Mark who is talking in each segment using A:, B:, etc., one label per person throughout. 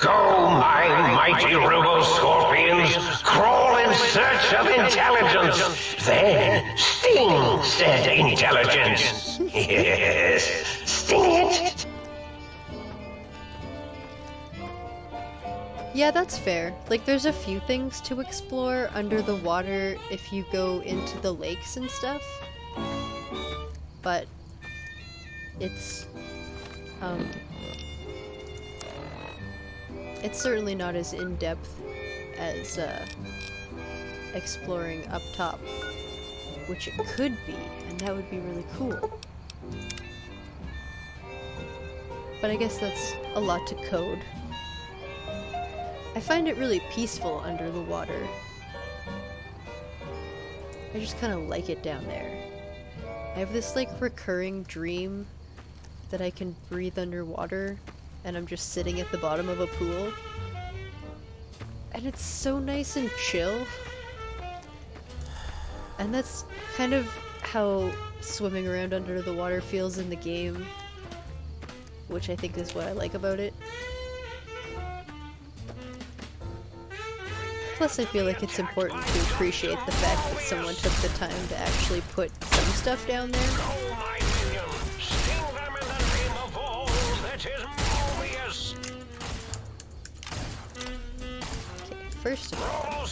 A: Go, my mighty robo-scorpions, crawl in search of intelligence. Then sting said intelligence. Yes, sting it.
B: Yeah, that's fair. Like, there's a few things to explore under the water if you go into the lakes and stuff. But um, it's certainly not as in-depth as exploring up top, which it could be, and that would be really cool. But I guess that's a lot to code. I find it really peaceful under the water. I just kind of like it down there. I have this like recurring dream that I can breathe underwater and I'm just sitting at the bottom of a pool. And it's so nice and chill. And that's kind of how swimming around under the water feels in the game, which I think is what I like about it. Plus, I feel like it's important to appreciate the fact that someone took the time to actually put some stuff down there. Okay, first of all,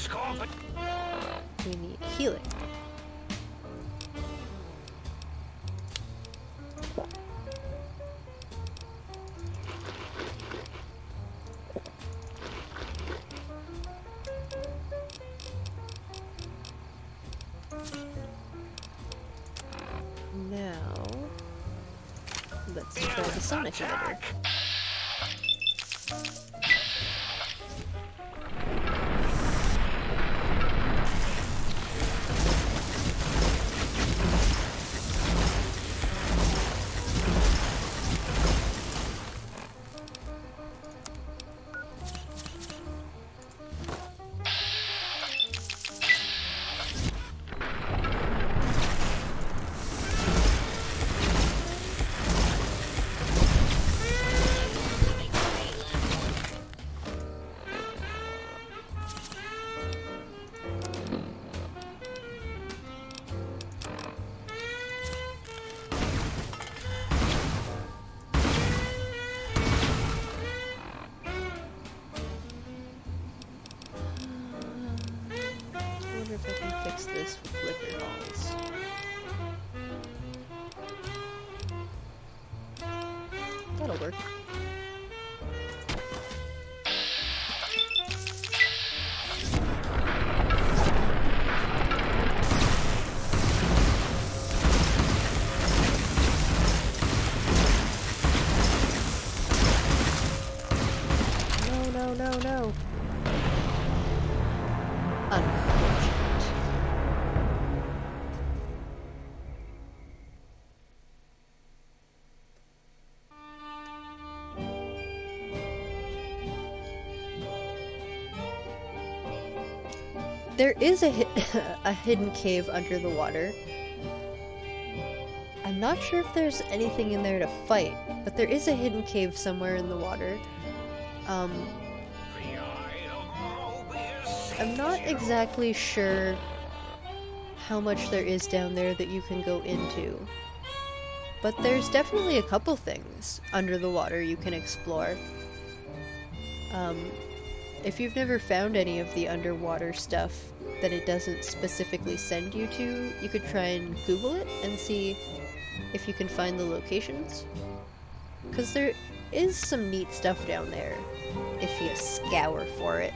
B: we need healing. Now, let's try the sonic emitter. I wonder if I can fix this with liquor balls. That'll work. No, no, no, no. Unfortunate. There is a hidden cave under the water. I'm not sure if there's anything in there to fight, but there is a hidden cave somewhere in the water. I'm not exactly sure how much there is down there that you can go into, but there's definitely a couple things under the water you can explore. If you've never found any of the underwater stuff that it doesn't specifically send you to, you could try and Google it and see if you can find the locations. Because there is some neat stuff down there if you scour for it.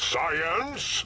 C: science?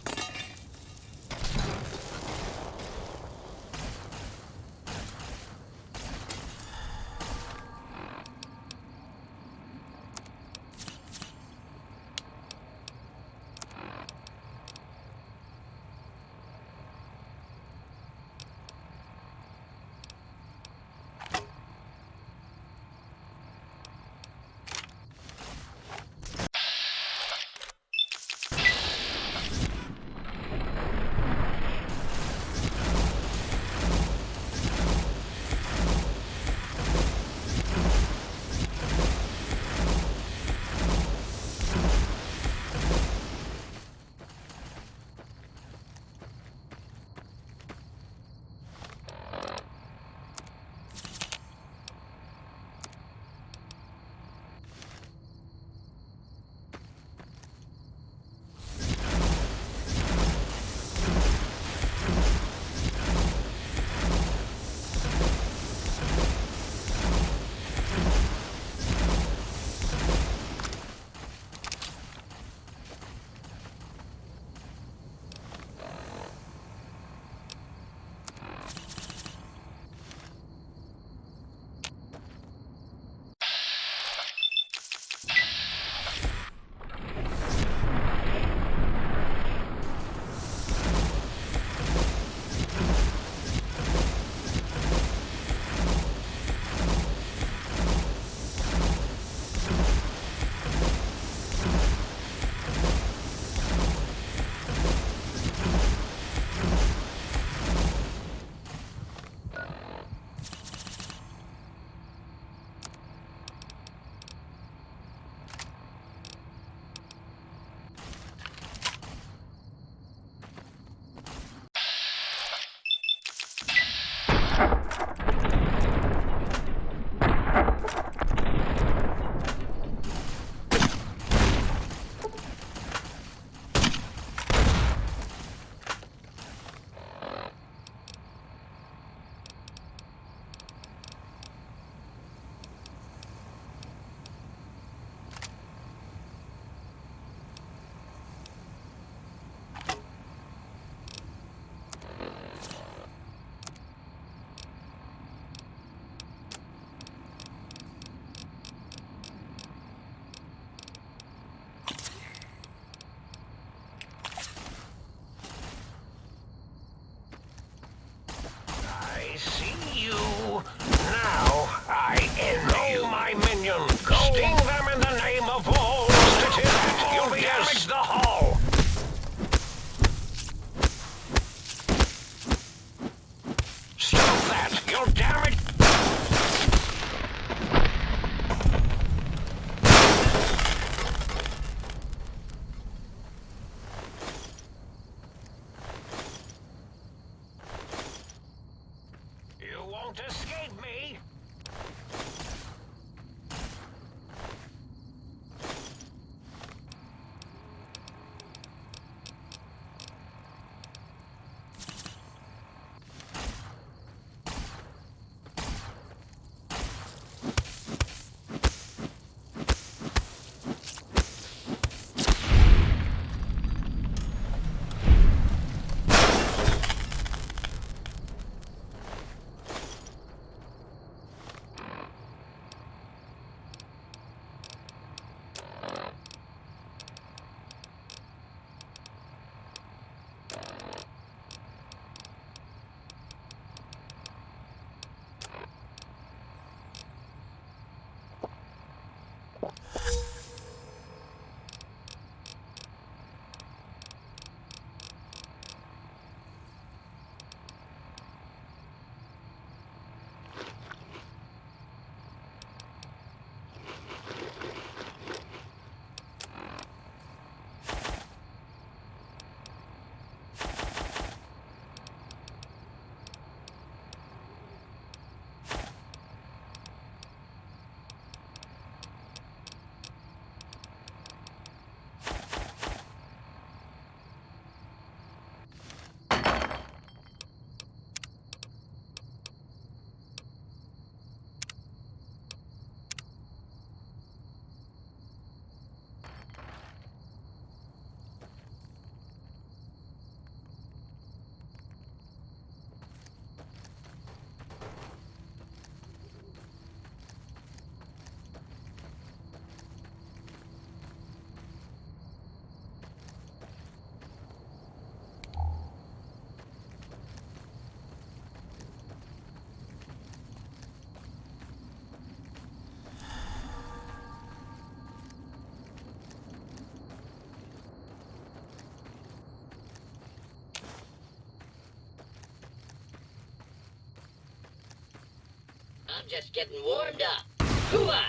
C: I'm just getting warmed up. Hooah!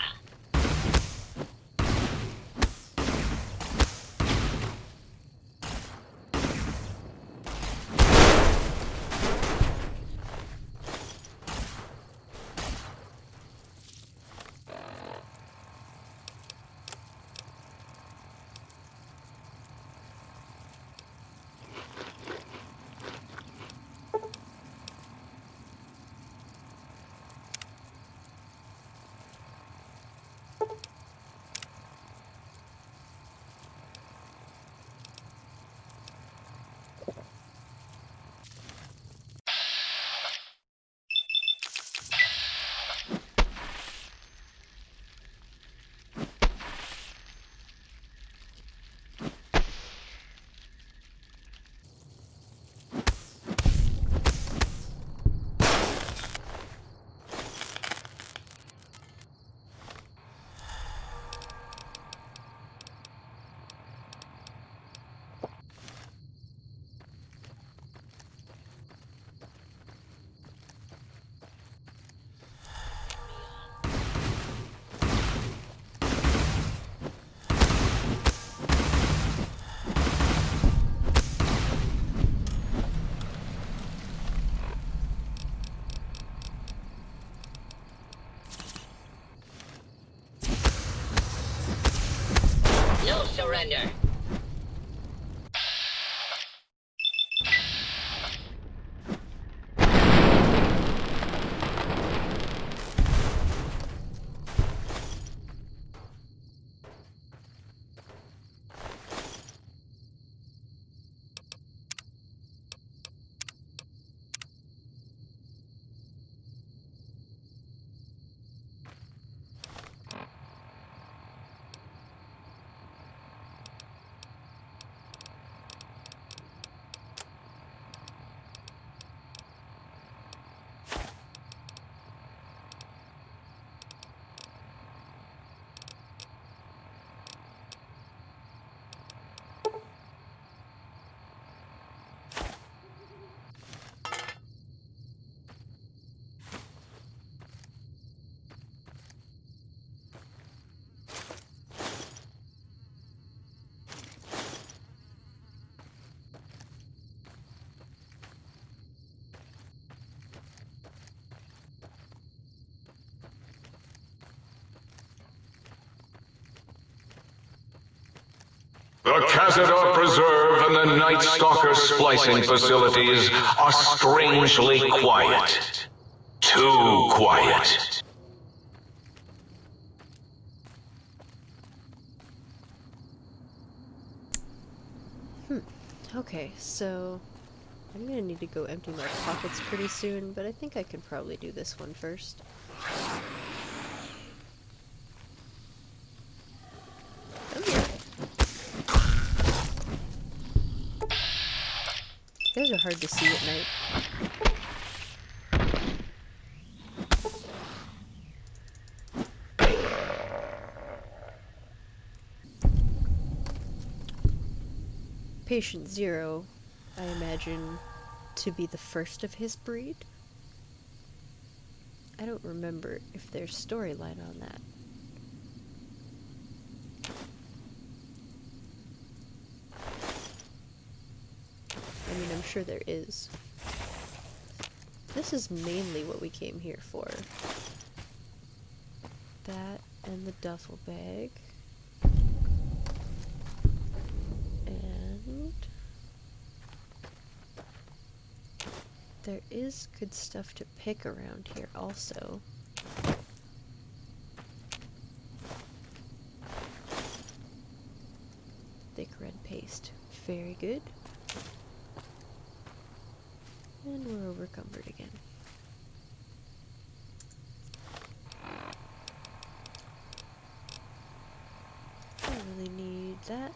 C: No surrender.
D: The Cazador Preserve and the Night Stalker splicing facilities are strangely quiet. Too quiet.
B: Okay, so I'm gonna need to go empty my pockets pretty soon, but I think I can probably do this one first. Oh yeah. Those are hard to see at night. Patient Zero, I imagine, to be the first of his breed? I don't remember if there's storyline on that. I mean, I'm sure there is. This is mainly what we came here for. That and the duffel bag. And there is good stuff to pick around here also. Thick red paste. Very good. And we're overcumbered again. Don't really need that.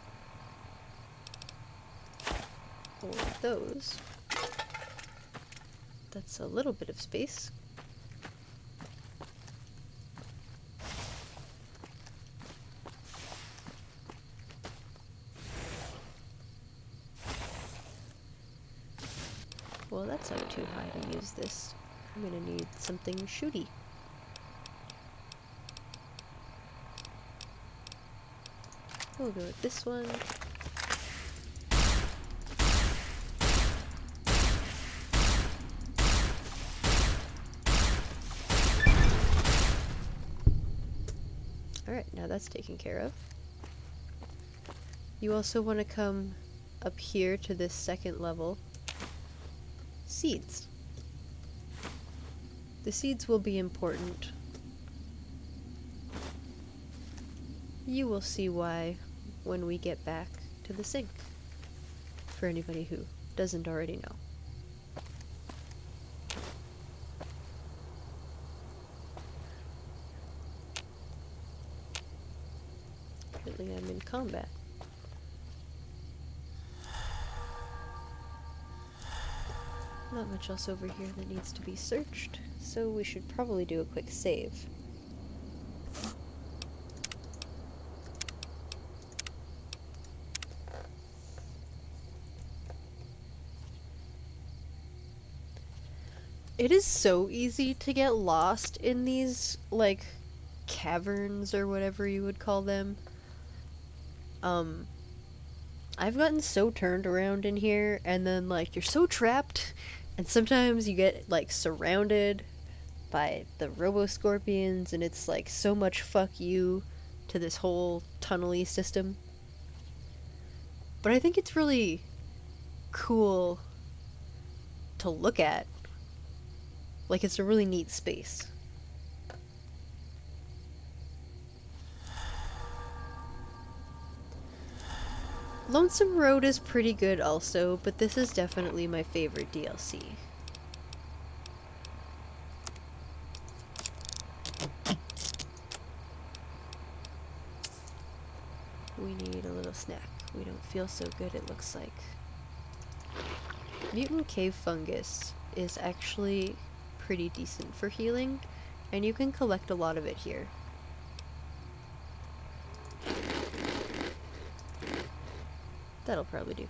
B: Or those. That's a little bit of space. Well, that's up too high to use this. I'm gonna need something shooty. We'll go with this one. Alright, now that's taken care of. You also want to come up here to this second level. Seeds. The seeds will be important. You will see why when we get back to the sink, for anybody who doesn't already know. Apparently I'm in combat. Not much else over here that needs to be searched, so we should probably do a quick save. It is so easy to get lost in these, like, caverns or whatever you would call them. I've gotten so turned around in here, and then, like, you're so trapped, and sometimes you get, like, surrounded by the robo-scorpions, and it's, like, so much fuck you to this whole tunnel-y system. But I think it's really cool to look at. Like, it's a really neat space. Lonesome Road is pretty good also, but this is definitely my favorite DLC. We need a little snack. We don't feel so good, it looks like. Mutant cave fungus is actually pretty decent for healing, and you can collect a lot of it here. That'll probably do.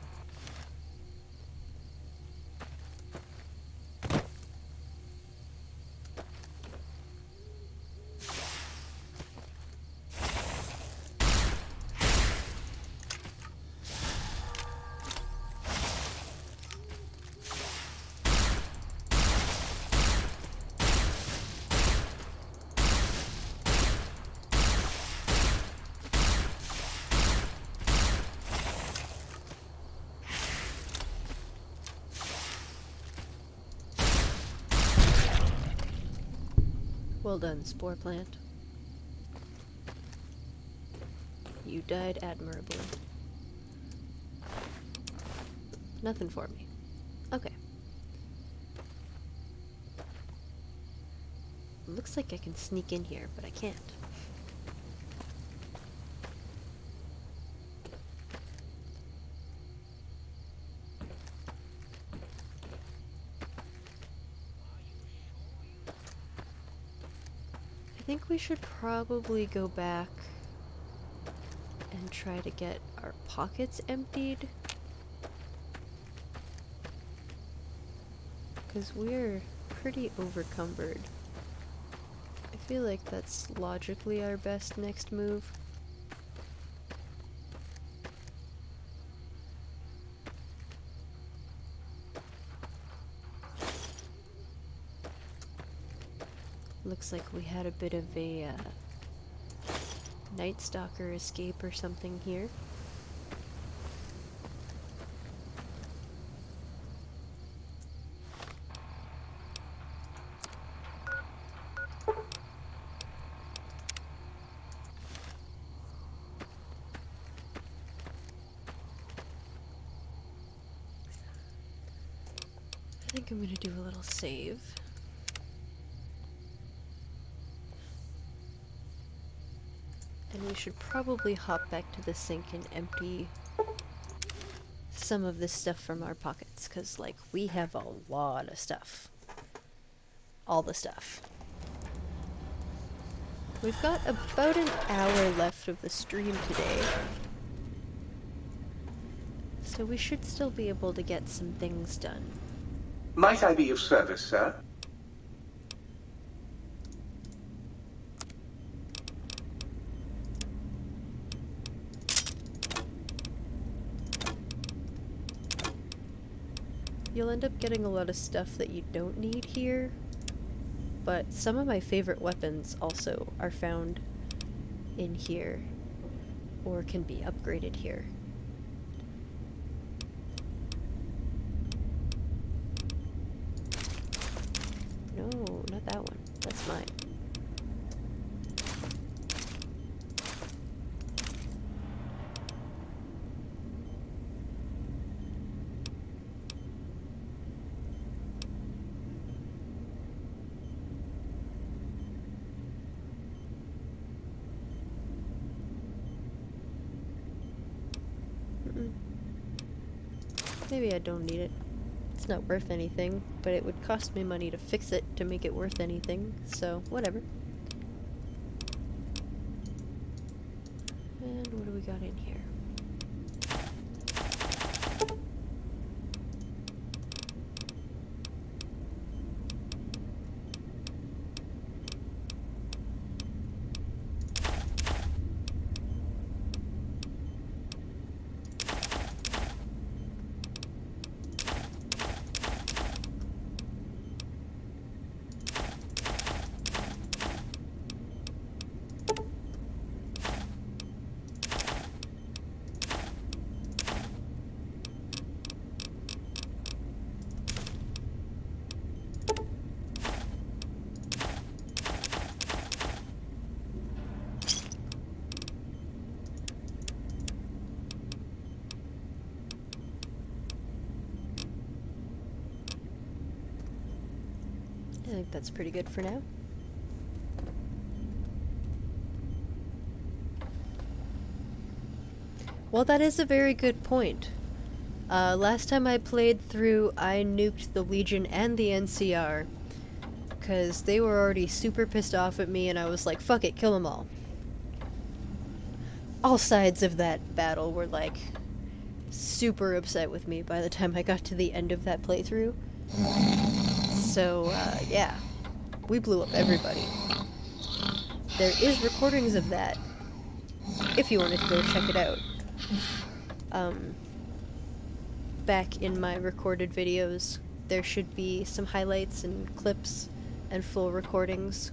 B: Well done, Spore Plant. You died admirably. Nothing for me. Okay. Looks like I can sneak in here, but I can't. I think we should probably go back and try to get our pockets emptied. Because we're pretty overcumbered. I feel like that's logically our best next move. Looks like we had a bit of a Night Stalker escape or something here. I think I'm gonna do a little save. And we should probably hop back to the sink and empty some of this stuff from our pockets, because, like, we have a lot of stuff. All the stuff. We've got about an hour left of the stream today. So we should still be able to get some things done.
E: Might I be of service, sir?
B: you'll end up getting a lot of stuff that you don't need here, but some of my favorite weapons also are found in here, or can be upgraded here. No, not that one. That's mine. Maybe I don't need it. It's not worth anything, but it would cost me money to fix it to make it worth anything, so whatever. And what do we got in here? I think that's pretty good for now. Well, that is a very good point. Last time I played through, I nuked the Legion and the NCR, because they were already super pissed off at me, and I was like, fuck it, kill them all. All sides of that battle were like super upset with me by the time I got to the end of that playthrough. So, yeah, we blew up everybody. There is recordings of that, if you wanted to go check it out. Back in my recorded videos, there should be some highlights and clips and full recordings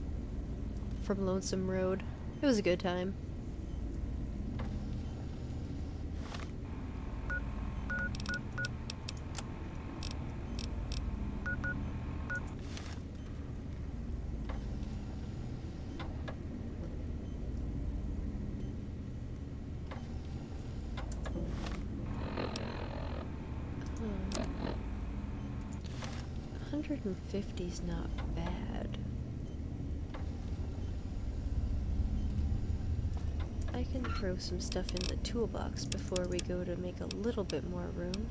B: from Lonesome Road. It was a good time. $150's not bad. I can throw some stuff in the toolbox before we go to make a little bit more room.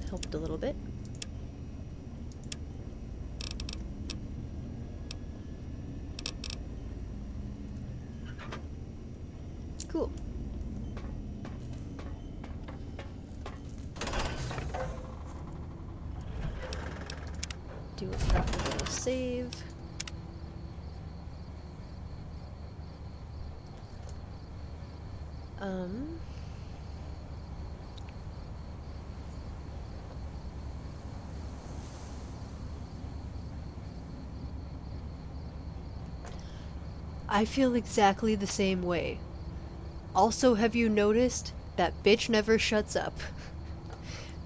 B: Helped a little bit. Cool. Do a proper little save. I feel exactly the same way. Also, have you noticed that bitch never shuts up?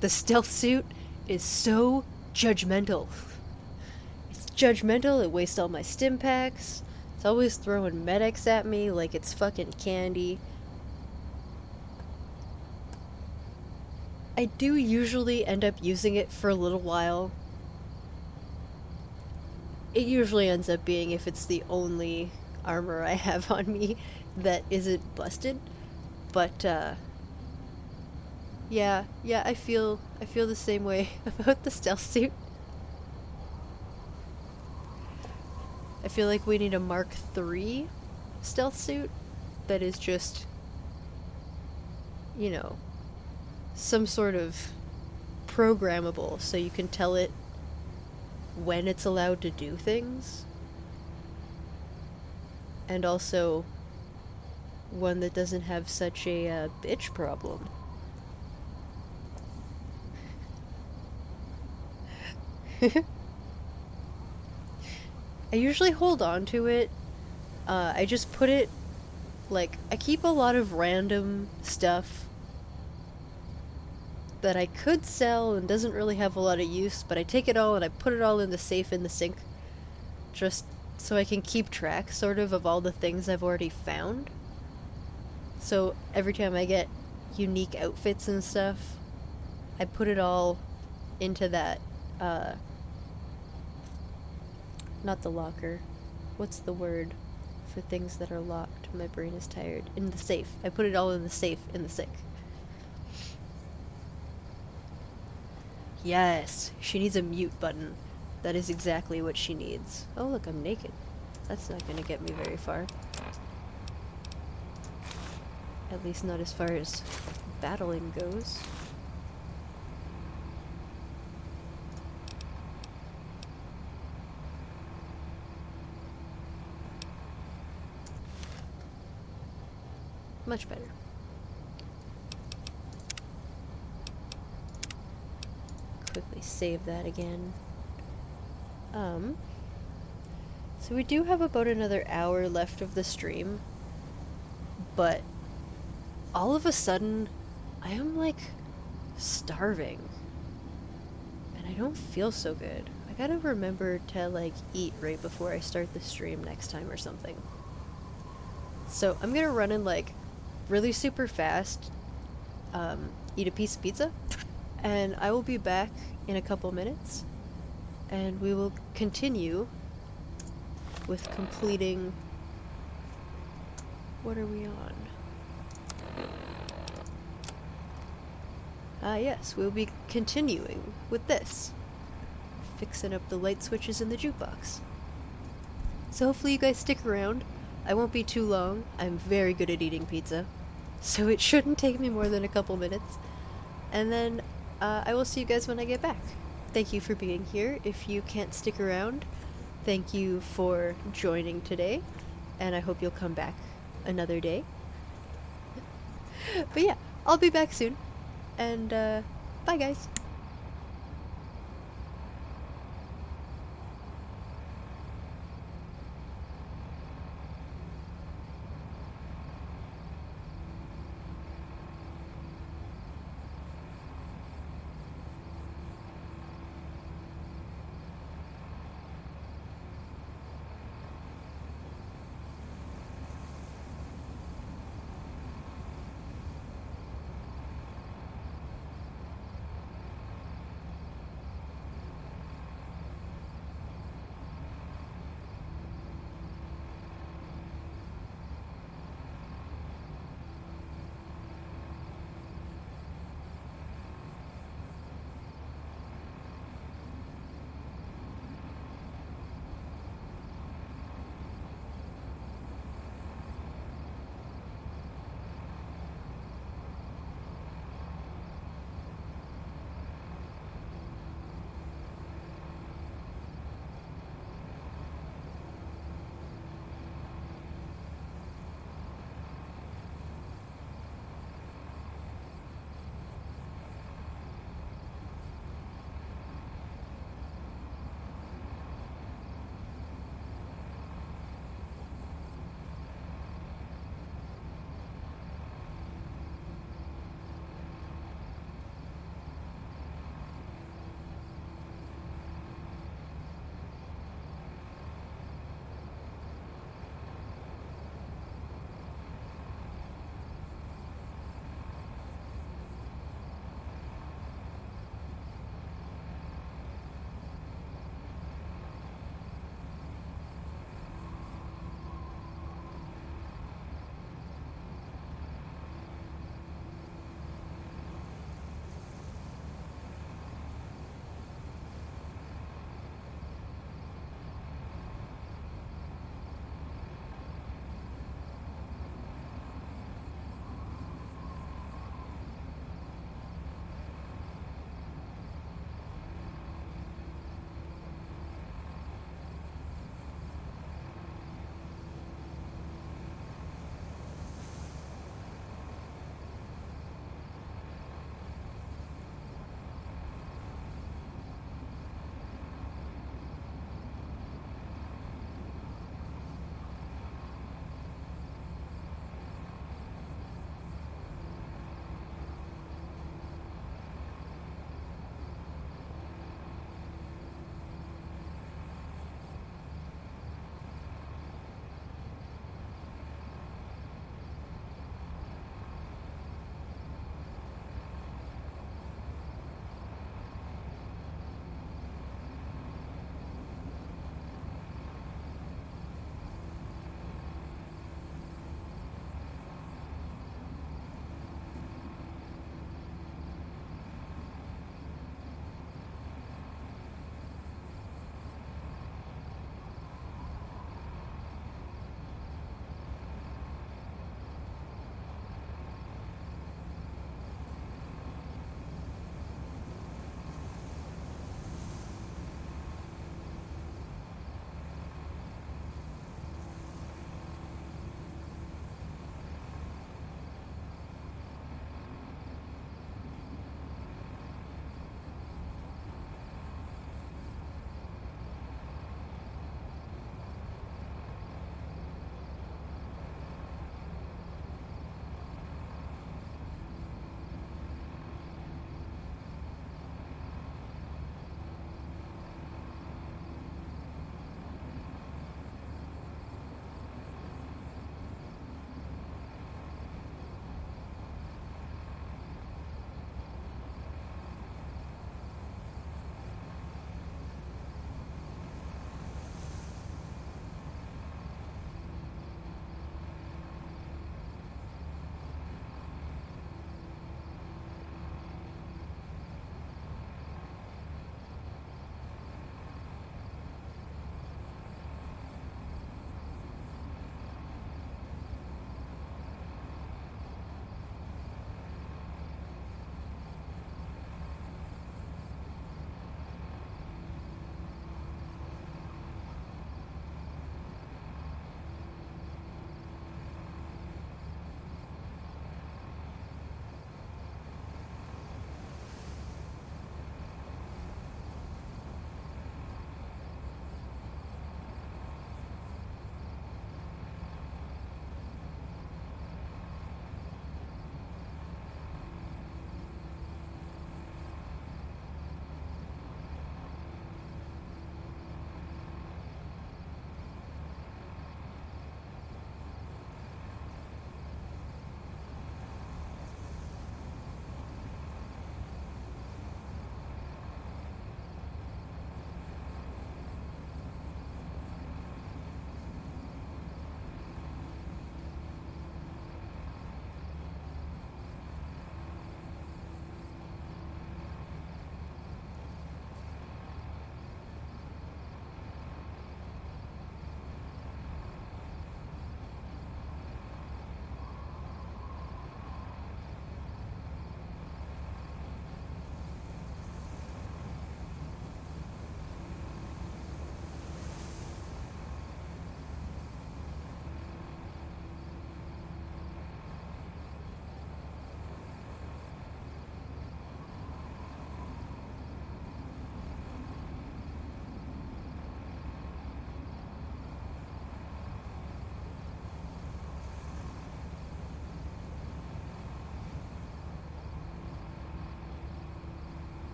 B: The stealth suit is so judgmental. It's judgmental, it wastes all my stim packs. It's always throwing medics at me like it's fucking candy. I do usually end up using it for a little while. It usually ends up being if it's the only armor I have on me that isn't busted, but yeah, I feel the same way about the stealth suit. I feel like we need a Mark III stealth suit that is just, you know, some sort of programmable so you can tell it when it's allowed to do things. And also one that doesn't have such a bitch problem. I usually hold on to it. I just put it, like, I keep a lot of random stuff that I could sell and doesn't really have a lot of use, but I take it all and I put it all in the safe in the sink, just so I can keep track, sort of all the things I've already found. So every time I get unique outfits and stuff, I put it all into that, not the locker. What's the word for things that are locked? My brain is tired. In the safe. I put it all in the safe in the sink. Yes, she needs a mute button. That is exactly what she needs. Oh look, I'm naked. That's not gonna get me very far. At least not as far as battling goes. Much better. Quickly save that again. So we do have about another hour left of the stream, but all of a sudden, I am like starving, and I don't feel so good. I gotta remember to like eat right before I start the stream next time or something. So I'm gonna run in like really super fast, eat a piece of pizza, and I will be back in a couple minutes, and we will continue with completing. What are we on? Ah yes, we'll be continuing with this. Fixing up the light switches in the jukebox. So hopefully you guys stick around. I won't be too long. I'm very good at eating pizza, so it shouldn't take me more than a couple minutes. And then I will see you guys when I get back. Thank you for being here. If you can't stick around, thank you for joining today, and I hope you'll come back another day. But yeah, I'll be back soon, and bye guys.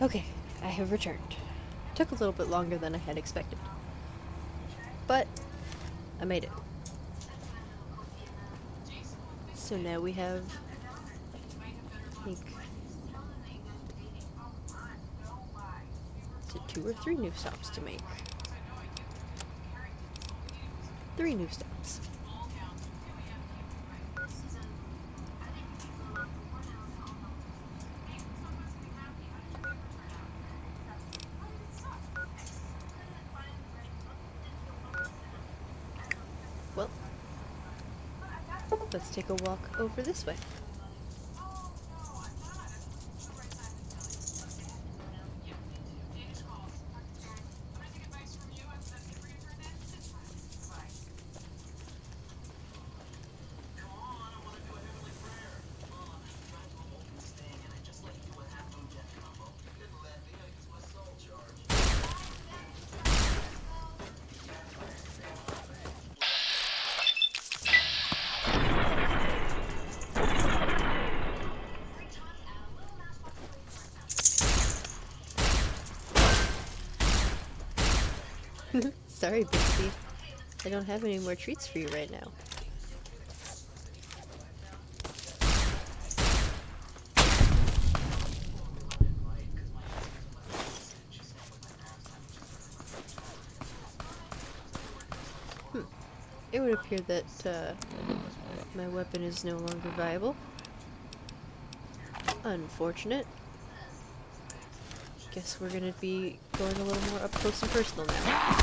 B: Okay, I have returned. Took a little bit longer than I had expected. But I made it. So now we have, I think, is it 2 or 3 new stops to make? 3 new stops. Well, let's take a walk over this way. Sorry, Bixby. I don't have any more treats for you right now. It would appear that my weapon is no longer viable. Unfortunate. Guess we're gonna be going a little more up close and personal now.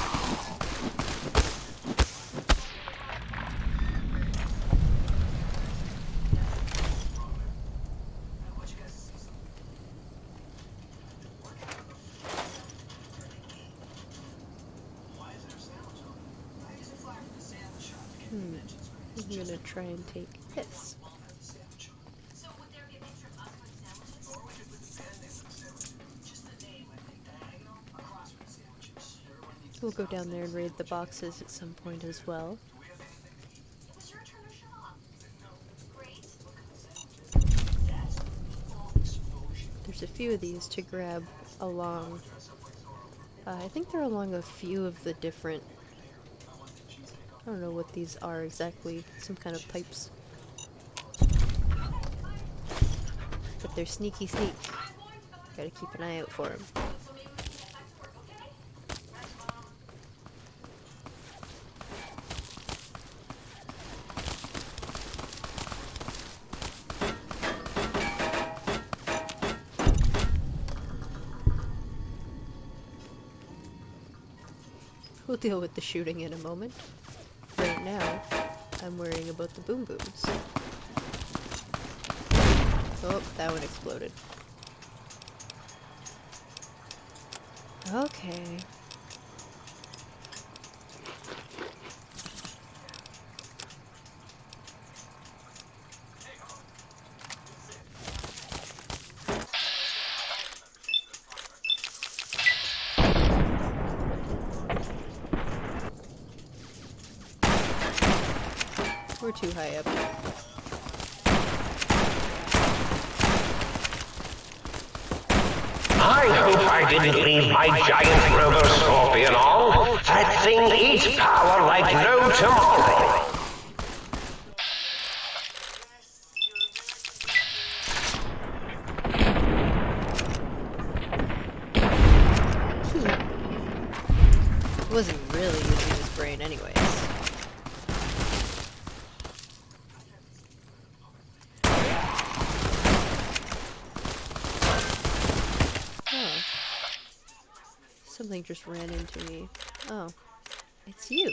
B: I'm gonna try and take this. We'll go down there and raid the boxes at some point as well. There's a few of these to grab along. I think they're along a few of the different... I don't know what these are exactly. Some kind of pipes. But they're sneaky sneak. Gotta keep an eye out for them. We'll deal with the shooting in a moment. Right now, I'm worrying about the boom booms. Oh, that one exploded. Okay. We're too high up.
A: I hope I didn't leave my giant robo-scorpion on. That thing eats power like no tomorrow.
B: Wasn't really using his brain anyways. Oh. Something just ran into me. Oh. It's you.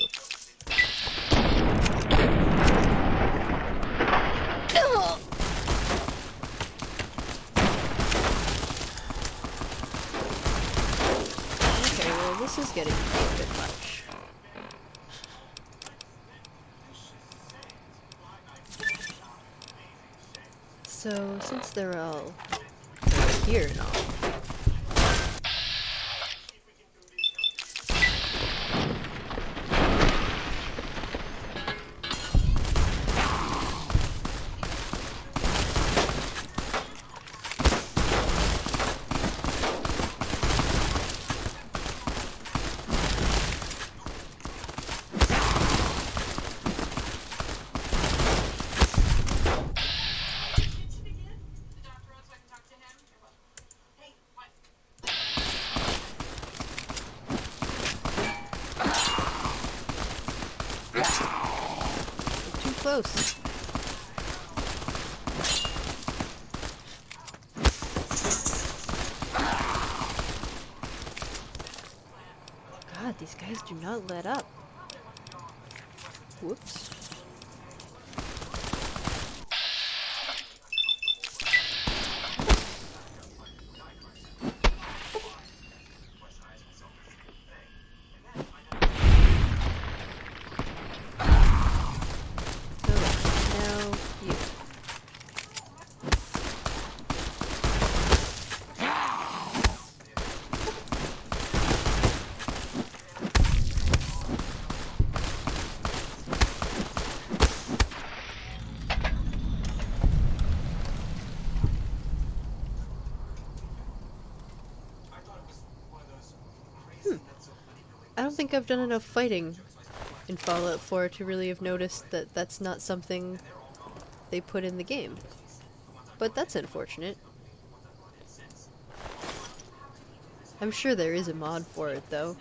B: Okay, well this is getting a bit much. So, since they're all here and all, close. God, these guys do not let up. Whoops. Now you. I don't think I've done enough fighting in Fallout 4 to really have noticed that that's not something they put in the game. But that's unfortunate. I'm sure there is a mod for it, though.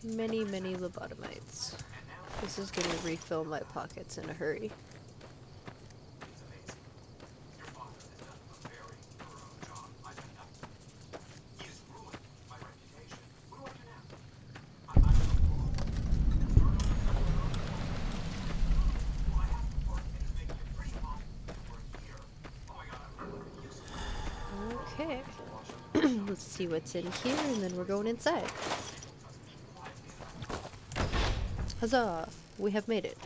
B: Many, many lobotomites. This is gonna refill my pockets in a hurry. Okay. Let's see what's in here, and then we're going inside. Huzzah! We have made it.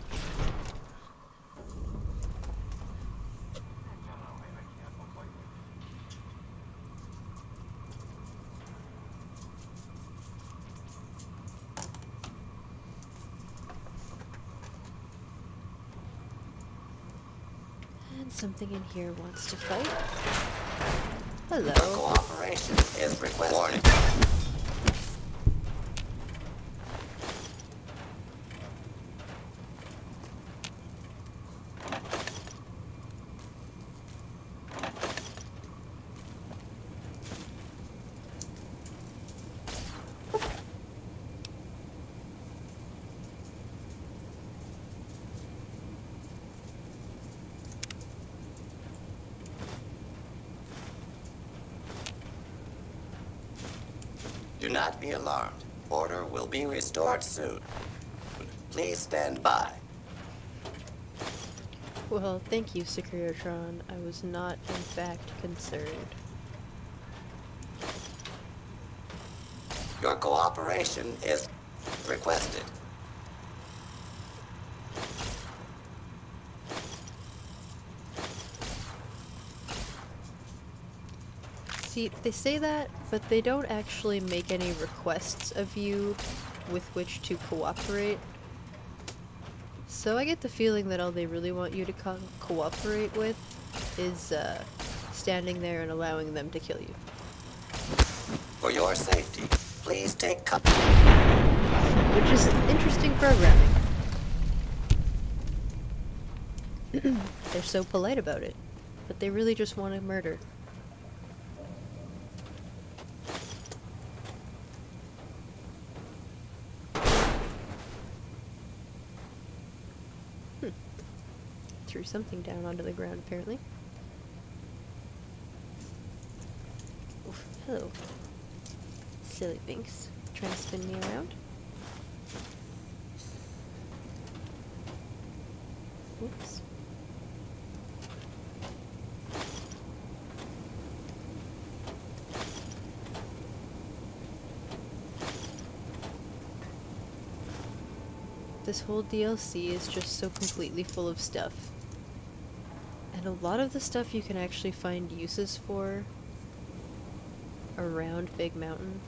B: And something in here wants to fight. Hello.
F: Cooperation is requested. Warning. Do not be alarmed. Order will be restored soon. Please stand by.
B: Well, thank you, Securiotron. I was not, in fact, concerned.
F: Your cooperation is requested.
B: See, they say that, but they don't actually make any requests of you with which to cooperate. So I get the feeling that all they really want you to cooperate with is standing there and allowing them to kill you.
F: For your safety, please take cover.
B: Which is interesting programming. They're so polite about it, but they really just want to murder. Threw something down onto the ground, apparently. Oof, hello. Silly Binks. Trying to spin me around. Oops. This whole DLC is just so completely full of stuff. And a lot of the stuff you can actually find uses for around Big Mountain.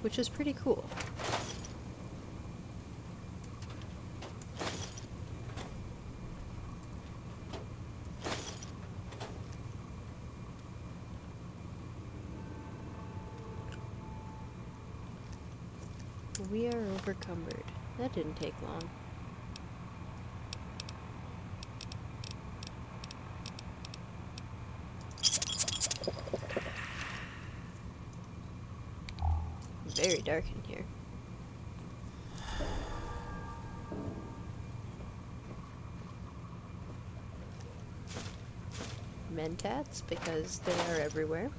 B: Which is pretty cool. We are overcumbered. That didn't take long. Very dark in here. Mentats, because they are everywhere.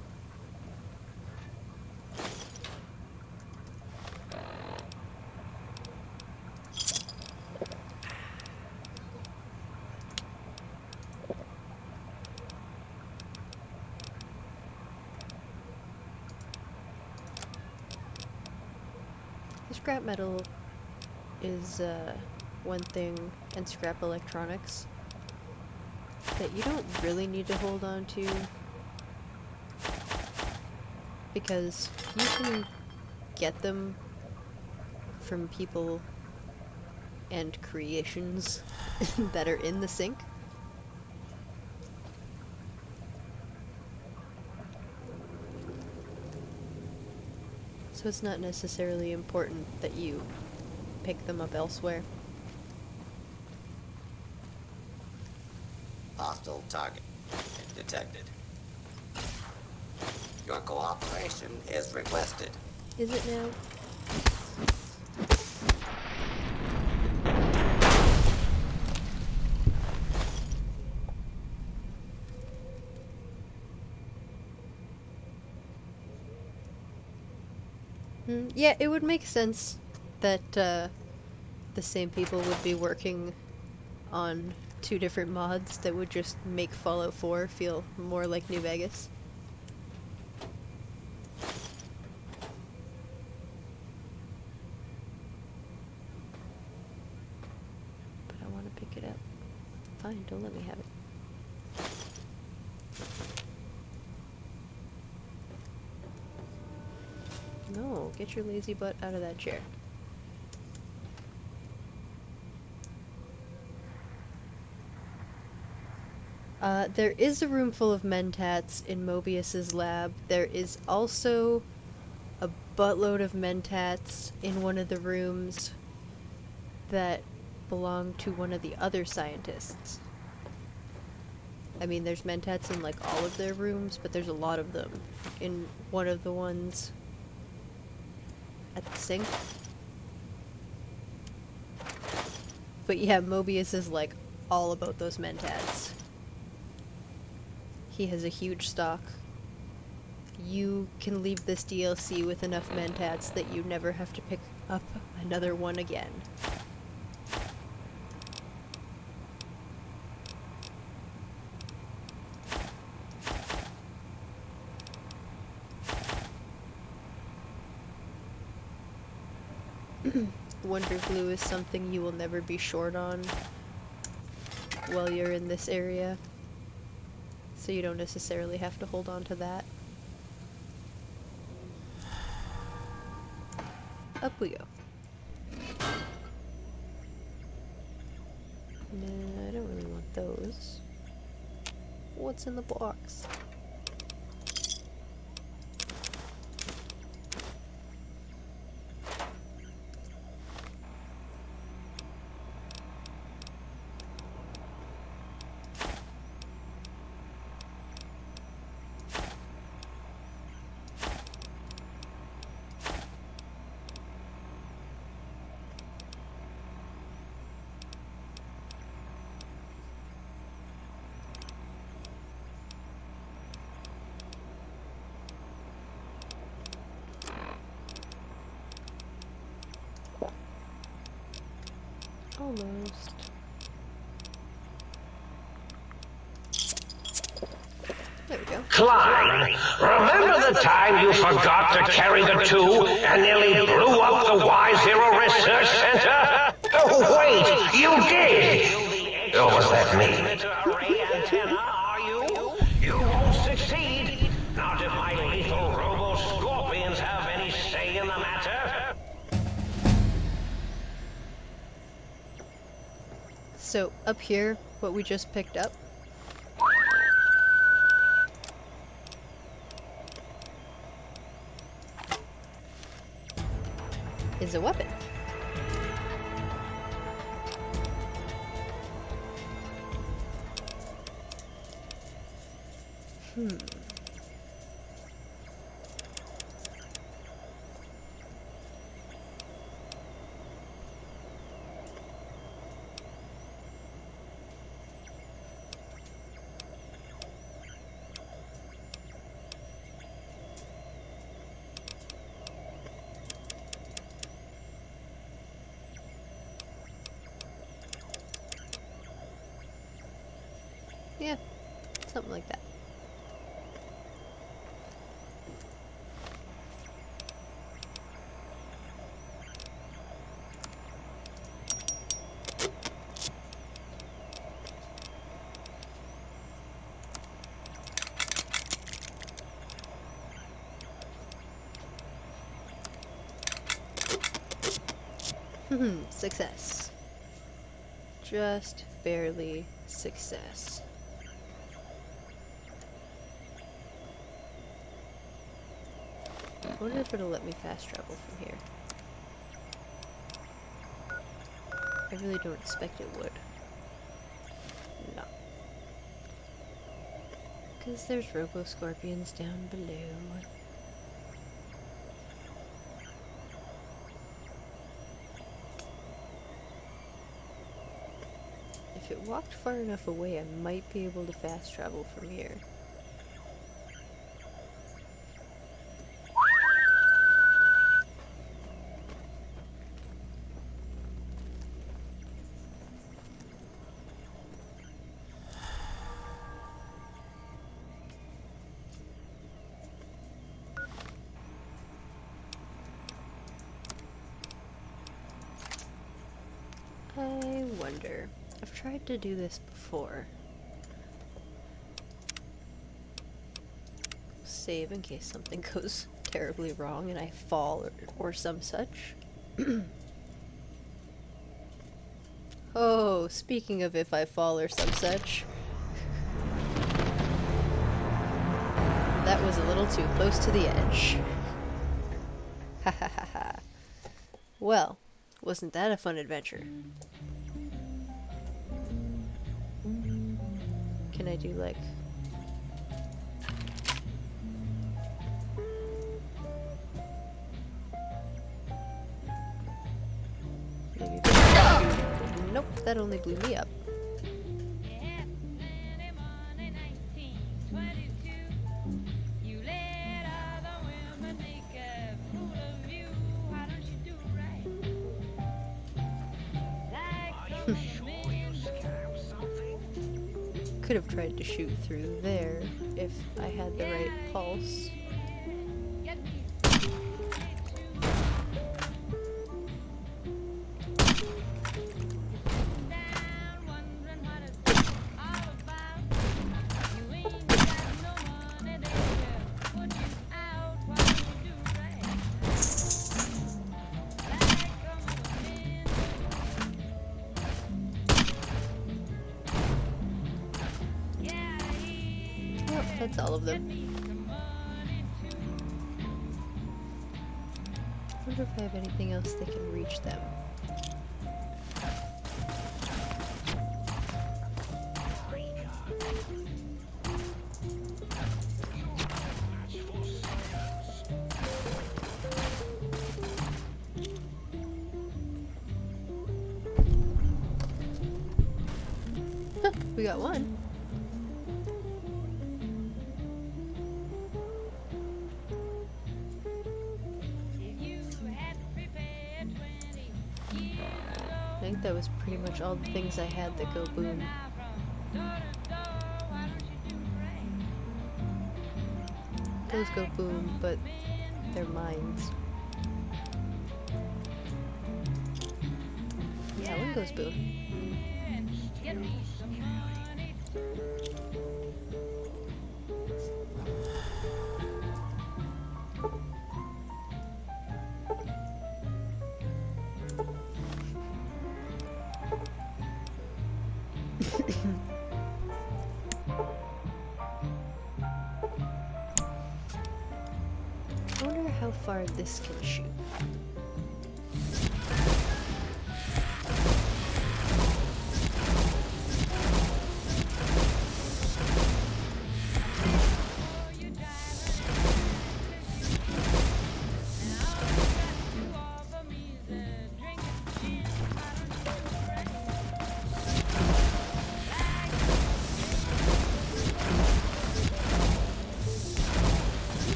B: Scrap metal is one thing, and scrap electronics that you don't really need to hold on to, because you can get them from people and creations that are in the sink. So it's not necessarily important that you pick them up elsewhere.
F: Hostile target detected. Your cooperation is requested.
B: Is it now? Yeah, it would make sense that the same people would be working on two different mods that would just make Fallout 4 feel more like New Vegas. But I want to pick it up. Fine, don't let me have it. No, get your lazy butt out of that chair. There is a room full of mentats in Mobius's lab. There is also a buttload of mentats in one of the rooms that belong to one of the other scientists. I mean, there's mentats in like all of their rooms, but there's a lot of them in one of the ones at the sink. But yeah, Mobius is like all about those mentats. He has a huge stock. You can leave this DLC with enough mentats that you never have to pick up another one again. Wonder glue is something you will never be short on while you're in this area, so you don't necessarily have to hold on to that. Up we go. Nah, I don't really want those. What's in the box? Almost. There we go.
A: Klein, remember the time you forgot to carry the tube and nearly blew up the Y0 Research Center? Oh, wait, you did! Or was that me? Array antenna, are you? You won't succeed. Not if my lethal robo-scorpions have any say in the matter.
B: So, up here, what we just picked up is a weapon. Yeah, something like that. Success. Just barely success. I wonder if it'll let me fast travel from here. I really don't expect it would. No. Because there's robo-scorpions down below. If it walked far enough away, I might be able to fast travel from here. I wonder. I've tried to do this before. Save in case something goes terribly wrong and I fall or some such. Oh, speaking of if I fall or some such. That was a little too close to the edge. Ha ha ha ha. Well, wasn't that a fun adventure? Can I do like... maybe... Nope, that only blew me up. Could have tried to shoot through there if I had the right pulse. That's all of them. I wonder if I have anything else that can reach them. Huh, we got one. I think that was pretty much all the things I had that go boom. Those go boom, but they're mines. That one goes boom. I wonder how far this can shoot.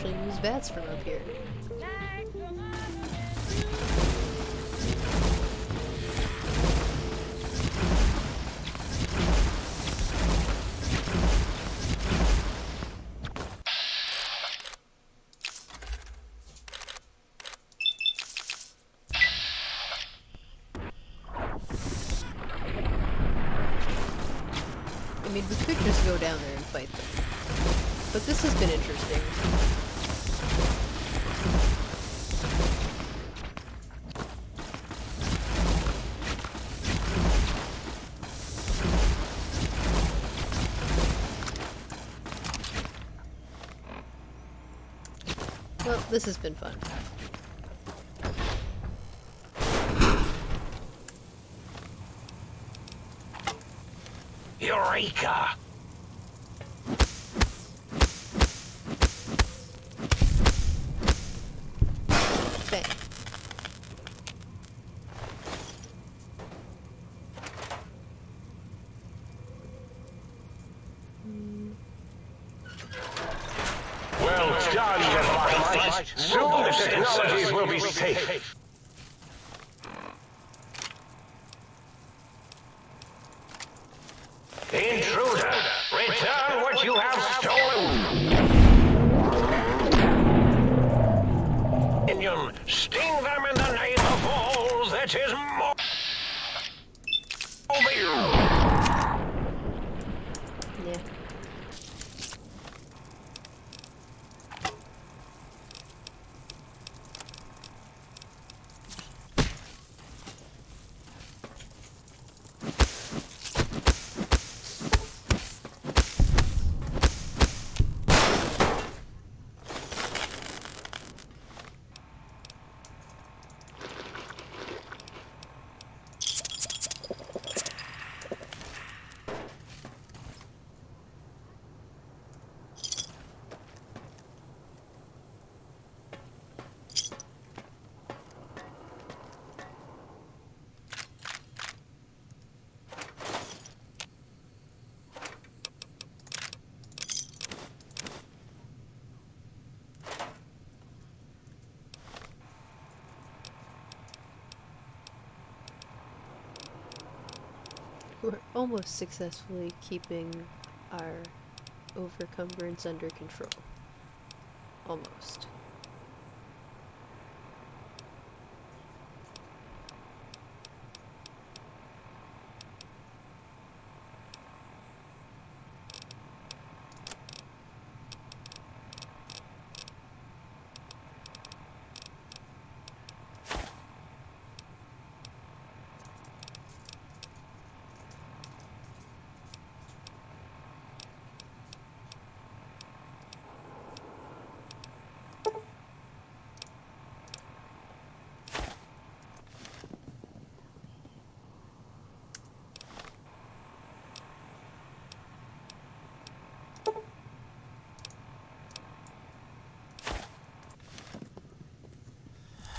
B: actually use bats from up here. I mean, we could just go down there and fight them. But this has been interesting. Well, this has been fun.
A: Eureka!
B: Bang.
A: Well done, device. Soon the technologies will be safe. Intruder, return what you have stolen. Minion, sting them in the name of all that is more.
B: Yeah. We're almost successfully keeping our overcumbrance under control. Almost.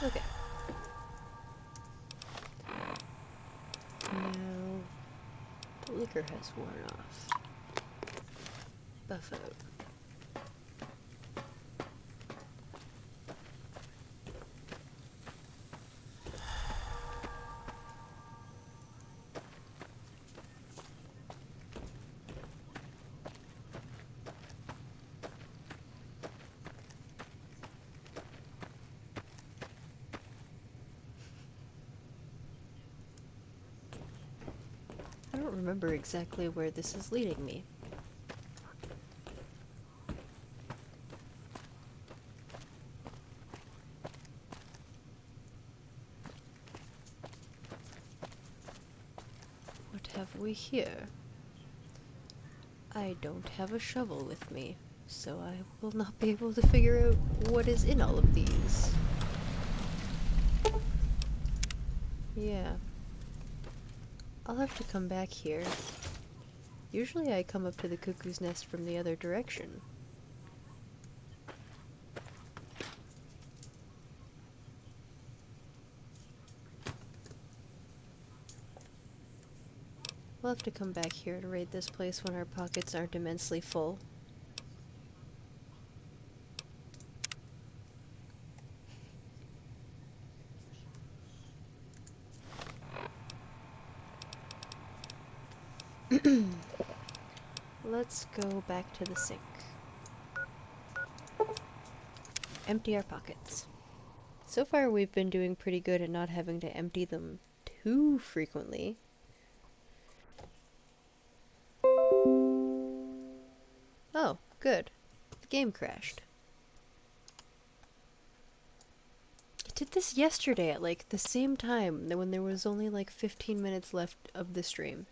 B: Okay. Now, the liquor has worn off. Buff out. I don't remember exactly where this is leading me. What have we here? I don't have a shovel with me, so I will not be able to figure out what is in all of these. Yeah. I'll have to come back here. Usually I come up to the cuckoo's nest from the other direction. We'll have to come back here to raid this place when our pockets aren't immensely full. Let's go back to the sink. Empty our pockets. So far we've been doing pretty good at not having to empty them too frequently. Oh, good. The game crashed. It did this yesterday at like the same time when there was only like 15 minutes left of the stream.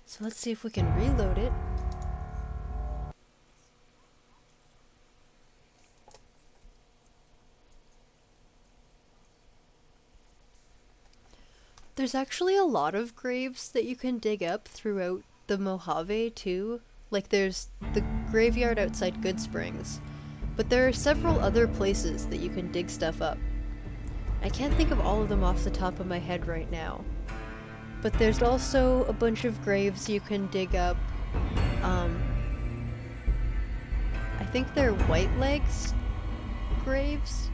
B: So let's see if we can reload it. There's actually a lot of graves that you can dig up throughout the Mojave too. Like there's the graveyard outside Good Springs, but there are several other places that you can dig stuff up. I can't think of all of them off the top of my head right now. But there's also a bunch of graves you can dig up. I think they're White Legs graves.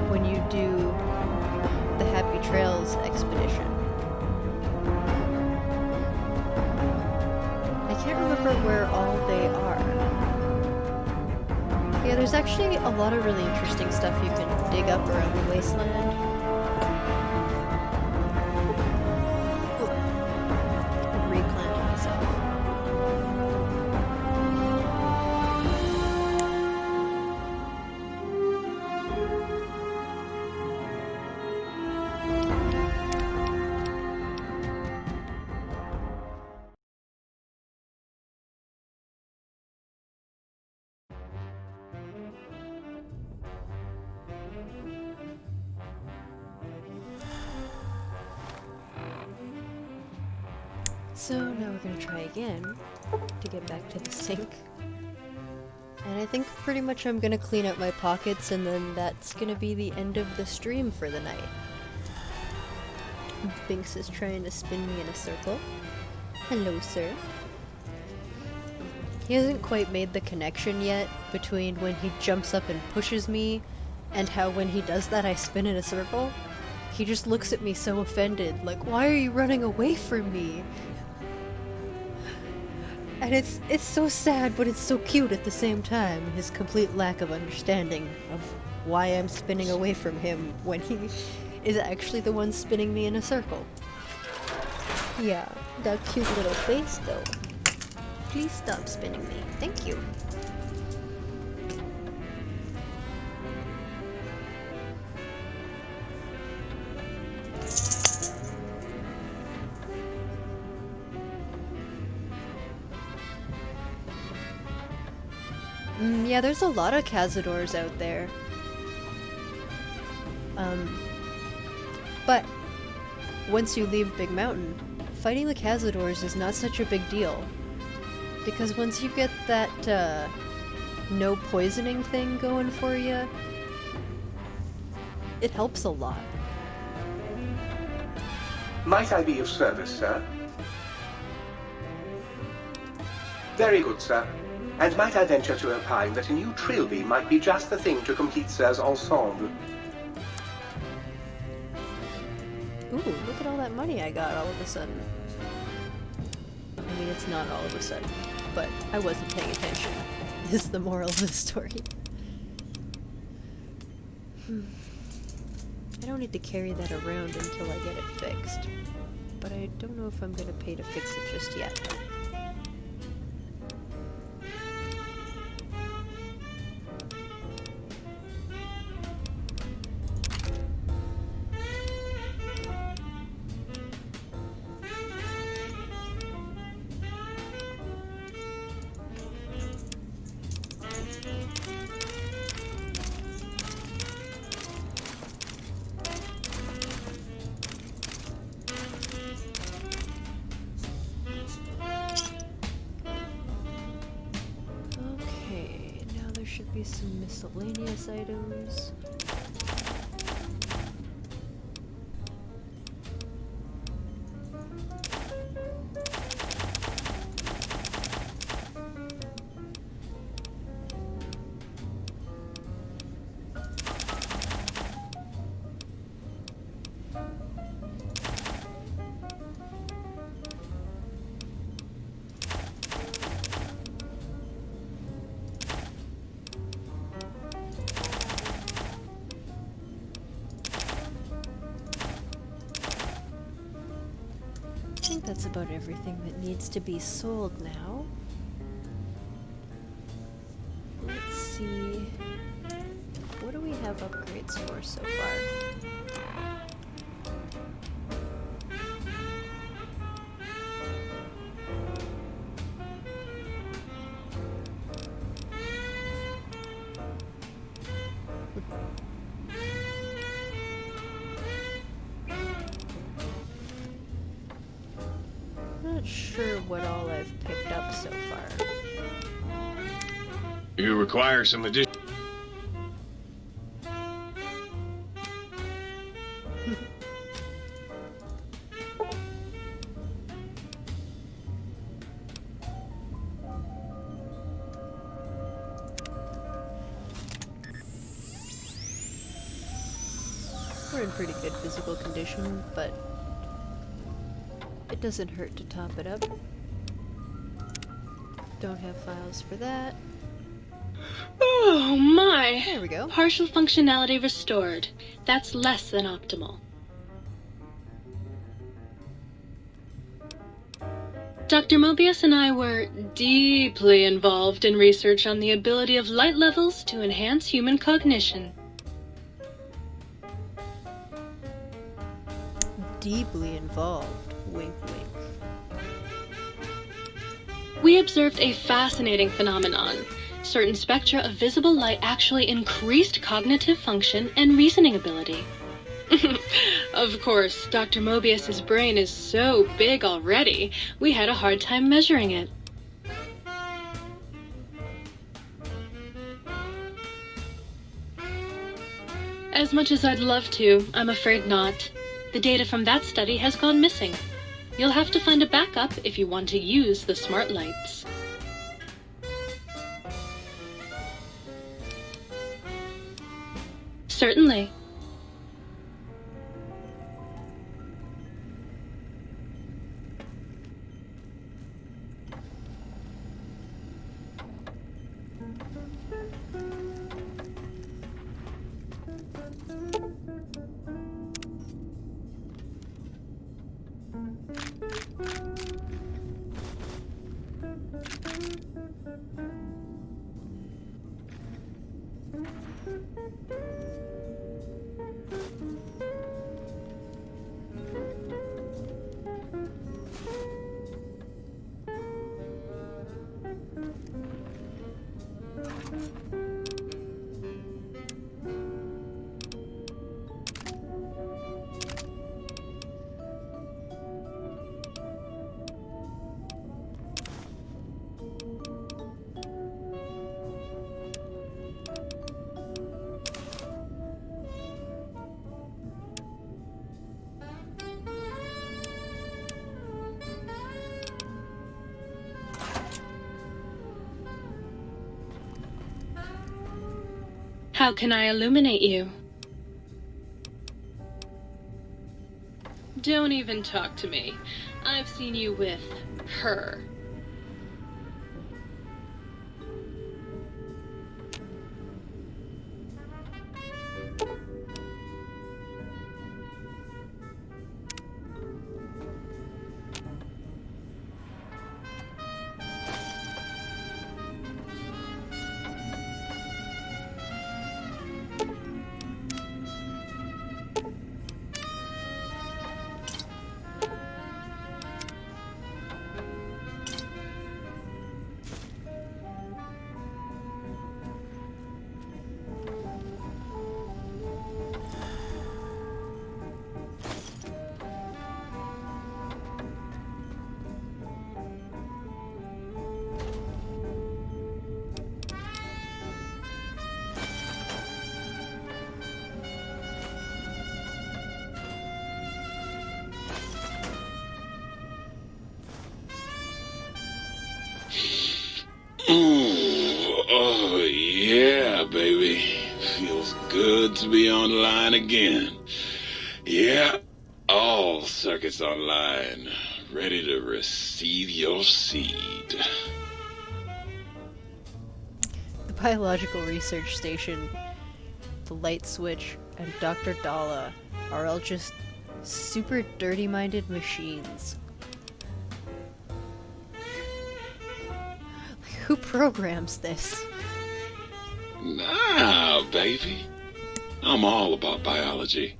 B: When you do the Happy Trails expedition. I can't remember where all they are. Yeah, there's actually a lot of really interesting stuff you can dig up around the Wasteland. Oh, I replanted myself. So now we're gonna try again to get back to the sink. And I think pretty much I'm gonna clean out my pockets and then that's gonna be the end of the stream for the night. Binks is trying to spin me in a circle. Hello, sir. He hasn't quite made the connection yet between when he jumps up and pushes me and how when he does that I spin in a circle. He just looks at me so offended, like, why are you running away from me? And it's so sad, but it's so cute at the same time, his complete lack of understanding of why I'm spinning away from him when he is actually the one spinning me in a circle. Yeah, that cute little face though. Please stop spinning me. Thank you. Yeah, there's a lot of cazadors out there. But once you leave Big Mountain, fighting the cazadors is not such a big deal. Because once you get that, no poisoning thing going for you, it helps a lot.
E: Might I be of service, sir? Very good, sir. And might I venture to opine that a new trilby might be just the thing to complete sir's ensemble?
B: Ooh, look at all that money I got all of a sudden. I mean, it's not all of a sudden, but I wasn't paying attention, is the moral of the story. I don't need to carry that around until I get it fixed, but I don't know if I'm gonna pay to fix it just yet. Should be some miscellaneous items. about everything that needs to be sold now. Let's see. What do we have upgrades for so far? Not sure what all I've picked up so far.
G: You require some addition.
B: We're in pretty good physical condition, but it doesn't hurt to top it up. Don't have files for that.
H: Oh my!
B: There we go.
H: Partial functionality restored. That's less than optimal. Dr. Mobius and I were deeply involved in research on the ability of light levels to enhance human cognition.
B: Deeply involved. Wink, wink.
H: We observed a fascinating phenomenon. Certain spectra of visible light actually increased cognitive function and reasoning ability. Of course, Dr. Mobius's brain is so big already, we had a hard time measuring it. As much as I'd love to, I'm afraid not. The data from that study has gone missing. You'll have to find a backup if you want to use the smart lights. Certainly. How can I illuminate you? Don't even talk to me. I've seen you with her.
G: Ooh, oh yeah, baby. Feels good to be online again. Yeah, all circuits online, ready to receive your seed.
B: The Biological Research Station, the Light Switch, and Dr. Dala are all just super dirty-minded machines. Who programs this?
G: Nah, baby. I'm all about biology.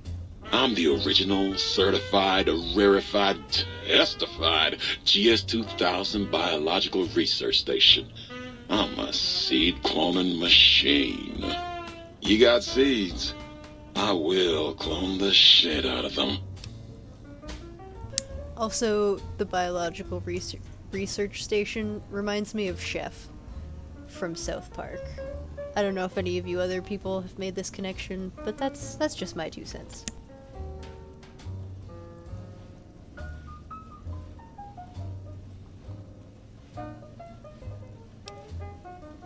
G: I'm the original, certified, rarefied, testified GS2000 biological research station. I'm a seed cloning machine. You got seeds. I will clone the shit out of them.
B: Also, the biological research station reminds me of Chef from South Park. I don't know if any of you other people have made this connection, but that's just my 2 cents.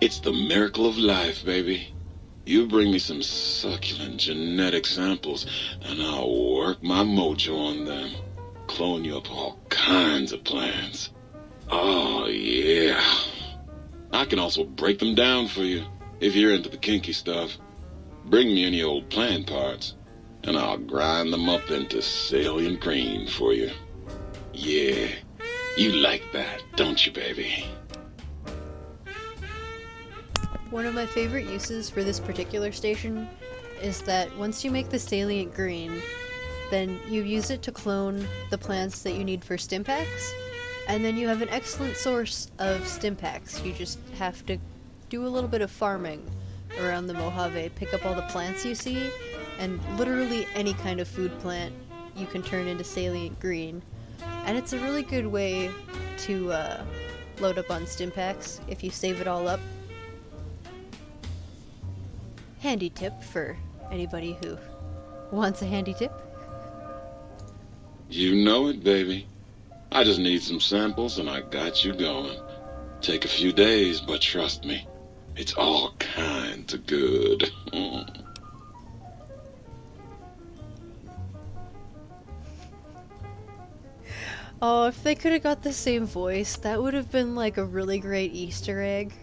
G: It's the miracle of life, baby. You bring me some succulent genetic samples, and I'll work my mojo on them. Clone you up all kinds of plants. Oh, yeah. I can also break them down for you, if you're into the kinky stuff. Bring me any old plant parts, and I'll grind them up into salient green for you. Yeah, you like that, don't you, baby?
B: One of my favorite uses for this particular station is that once you make the salient green, then you use it to clone the plants that you need for stim packs, and then you have an excellent source of stim packs. You just have to do a little bit of farming around the Mojave, pick up all the plants you see, and literally any kind of food plant you can turn into salient green. And it's a really good way to load up on stim packs if you save it all up. Handy tip for anybody who wants a handy tip.
G: You know it, baby. I just need some samples and I got you going. Take a few days, but trust me, it's all kinds of good.
B: Oh, if they could have got the same voice, that would have been like a really great Easter egg.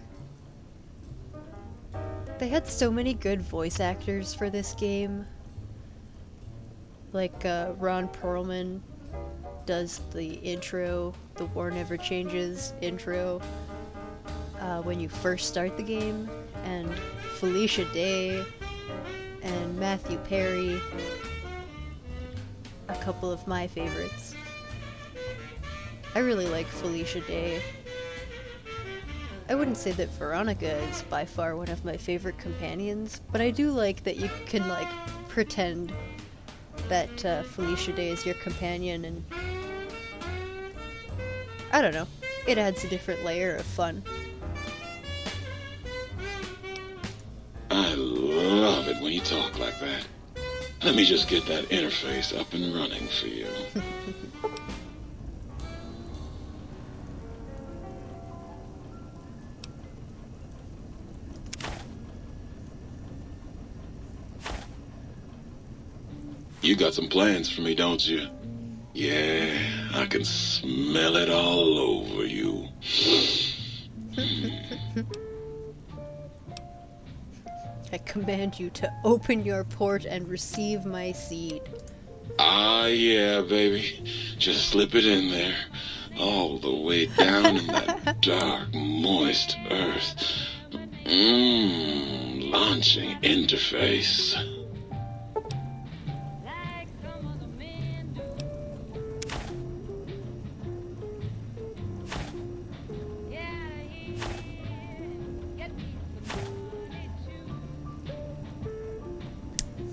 B: They had so many good voice actors for this game. Like, Ron Perlman does the intro, the War Never Changes intro, when you first start the game, and Felicia Day, and Matthew Perry, a couple of my favorites. I really like Felicia Day. I wouldn't say that Veronica is by far one of my favorite companions, but I do like that you can, like, pretend that Felicia Day is your companion, and I don't know, it adds a different layer of fun.
G: I love it when you talk like that. Let me just get that interface up and running for you. You got some plans for me, don't you? Yeah, I can smell it all over you.
B: I command you to open your port and receive my seed.
G: Ah, yeah, baby. Just slip it in there. All the way down in that dark, moist earth. Launching interface.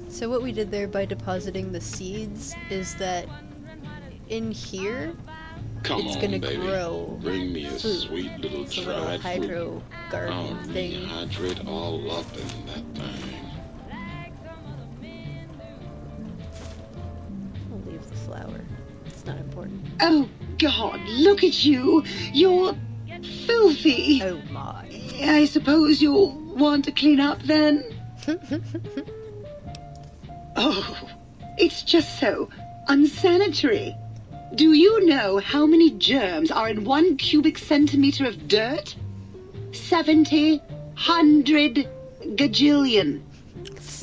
B: So what we did there by depositing the seeds is that in here,
G: Come
B: it's
G: on,
B: gonna
G: baby.
B: grow
G: Bring me a
B: food.
G: sweet little
B: It's a little
G: dried fruit.
B: hydro garden
G: I'll
B: thing.
G: rehydrate all up in that thing.
B: I'll leave the flower. It's not important.
I: Oh, God, look at you. You're filthy.
B: Oh my.
I: I suppose you'll want to clean up then? Oh, it's just so unsanitary. Do you know how many germs are in 1 cubic centimeter of dirt? 70, 100 gajillion.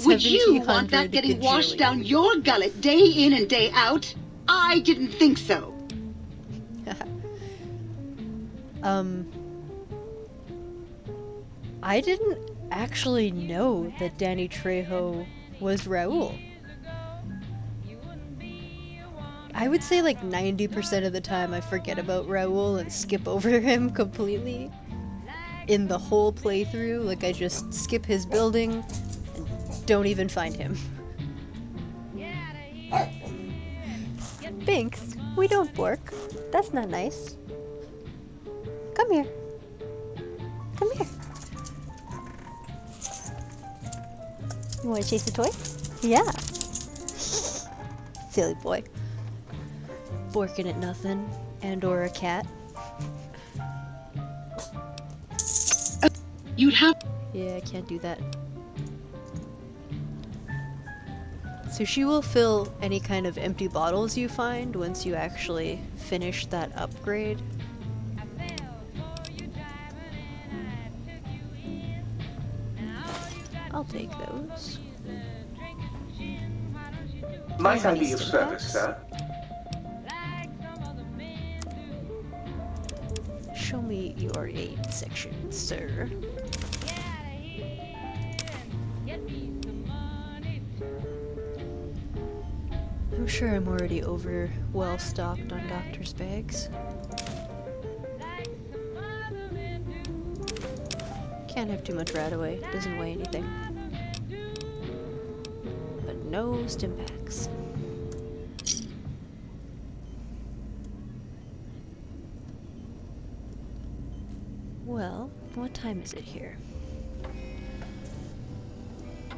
I: Would you want that getting washed down your gullet day in and day out? I didn't think
B: I didn't actually know that Danny Trejo was Raul. I would say like 90% of the time I forget about Raul and skip over him completely. In the whole playthrough, like I just skip his building and don't even find him. Binks, we don't bork. That's not nice. Come here. Come here. You want to chase a toy? Yeah. Silly boy. Borking at nothing, and or a cat.
I: You'd have...
B: Yeah, I can't do that. So she will fill any kind of empty bottles you find once you actually finish that upgrade. I'll take those.
E: Might I be of service, sir?
B: Show me your aid section, sir. I'm sure I'm already well stocked on doctor's bags. Can't have too much Radaway, doesn't weigh anything. But no stim packs. Well, what time is it here?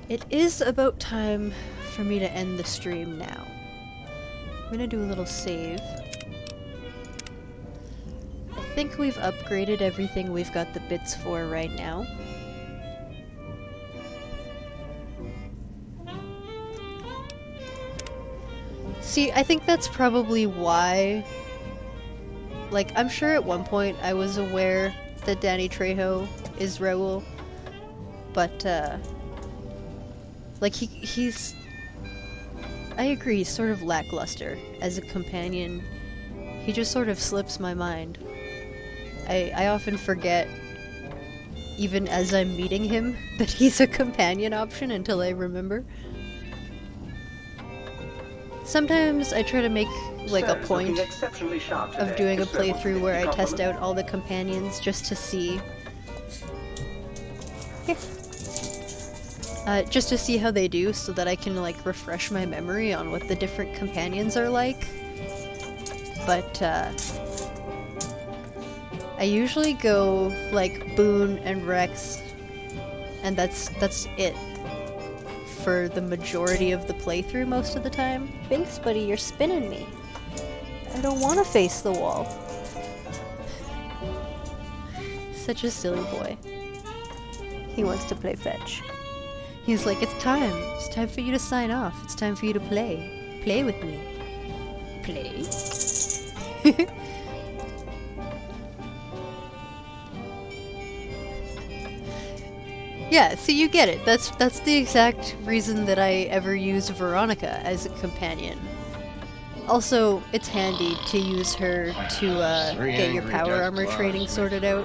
B: It is about time for me to end the stream now. I'm gonna do a little save. I think we've upgraded everything we've got the bits for right now. See, I think that's probably why... Like, I'm sure at one point I was aware that Danny Trejo is Raul, but, like, he's... I agree, he's sort of lackluster as a companion. He just sort of slips my mind. I often forget, even as I'm meeting him, that he's a companion option until I remember. Sometimes I try to make, like, a point of doing a playthrough where I test out all the companions just to see... just to see how they do, so that I can, like, refresh my memory on what the different companions are like. But, I usually go, like, Boone and Rex, and that's it for the majority of the playthrough most of the time. Thanks, buddy, you're spinning me. I don't want to face the wall. Such a silly boy. He wants to play fetch. He's like, it's time. It's time for you to sign off. It's time for you to play. Play with me. Play? Yeah, so you get it. That's the exact reason that I ever used Veronica as a companion. Also, it's handy to use her to get your power armor training sorted out.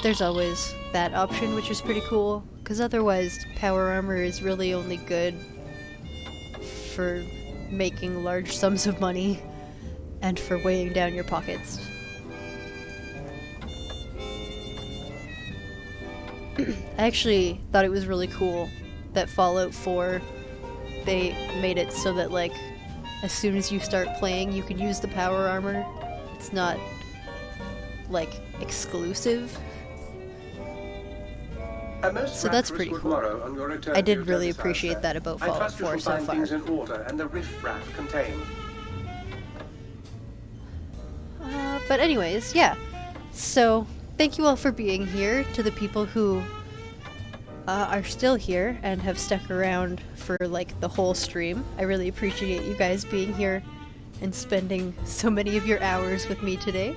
B: There's always that option, which is pretty cool, because otherwise power armor is really only good for making large sums of money and for weighing down your pockets. I actually thought it was really cool that Fallout 4, they made it so that, like, as soon as you start playing, you can use the power armor. It's not, like, exclusive. So that's pretty cool. I did really appreciate that about Fallout 4 so far.
E: Things in order and the riffraff contained.
B: But anyways, yeah. So, thank you all for being here. To the people who are still here and have stuck around for, like, the whole stream. I really appreciate you guys being here and spending so many of your hours with me today.